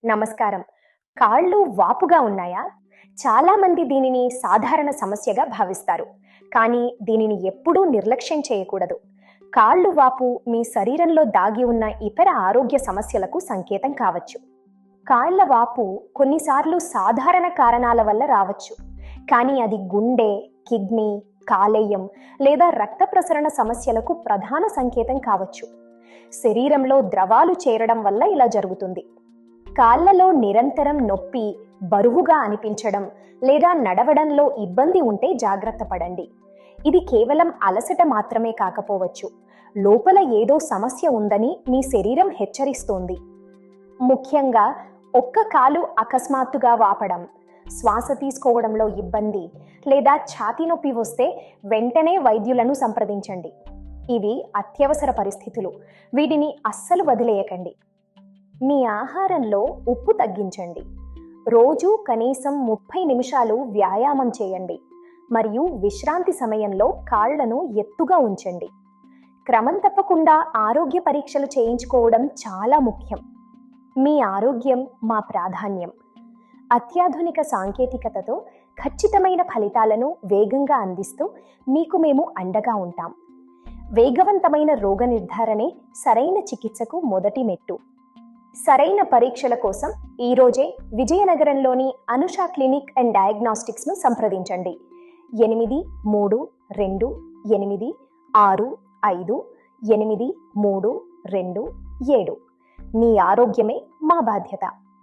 నమస్కారం. కాళ్ళు వాపుగా ఉన్నాయా? చాలా మంది దీనిని సాధారణ సమస్యగా భావిస్తారు. కానీ దీనిని ఎప్పుడూ నిర్లక్ష్యం చేయకూడదు. కాళ్ళు వాపు మీ శరీరంలో దాగి ఉన్న ఇతర ఆరోగ్య సమస్యలకు సంకేతం కావచ్చు. కాళ్ళ వాపు కొన్నిసార్లు సాధారణ కారణాల వల్ల రావచ్చు. కానీ అది గుండె, కిడ్నీ, కాలేయం లేదా రక్త ప్రసరణ సమస్యలకు ప్రధాన సంకేతం కావచ్చు. శరీరంలో ద్రవాలు చేరడం వల్ల ఇలా జరుగుతుంది. కాళ్ళలో నిరంతరం నొప్పి, బరువుగా అనిపించడం లేదా నడవడంలో ఇబ్బంది ఉంటే జాగ్రత్త పడండి. ఇది కేవలం అలసట మాత్రమే కాకపోవచ్చు. లోపల ఏదో సమస్య ఉందని మీ శరీరం హెచ్చరిస్తోంది. ముఖ్యంగా ఒక్క కాలు అకస్మాత్తుగా వాపడం, శ్వాస తీసుకోవడంలో ఇబ్బంది లేదా ఛాతీ నొప్పి వస్తే వెంటనే వైద్యులను సంప్రదించండి. ఇవి అత్యవసర పరిస్థితులు. వీటిని అస్సలు వదిలేయకండి. మీ ఆహారంలో ఉప్పు తగ్గించండి. రోజు కనీసం 30 నిమిషాలు వ్యాయామం చేయండి మరియు విశ్రాంతి సమయంలో కాళ్లను ఎత్తుగా ఉంచండి. క్రమం తప్పకుండా ఆరోగ్య పరీక్షలు చేయించుకోవడం చాలా ముఖ్యం. మీ ఆరోగ్యం మా ప్రాధాన్యం. అత్యాధునిక సాంకేతికతతో ఖచ్చితమైన ఫలితాలను వేగంగా అందిస్తూ మీకు మేము అండగా ఉంటాం. వేగవంతమైన రోగ నిర్ధారణే సరైన చికిత్సకు మొదటి మెట్టు. సరైన పరీక్షల కోసం ఈరోజే విజయనగరంలోని అనుష క్లినిక్ అండ్ డయాగ్నాస్టిక్స్ను సంప్రదించండి. 8328658327. మీ ఆరోగ్యమే మా బాధ్యత.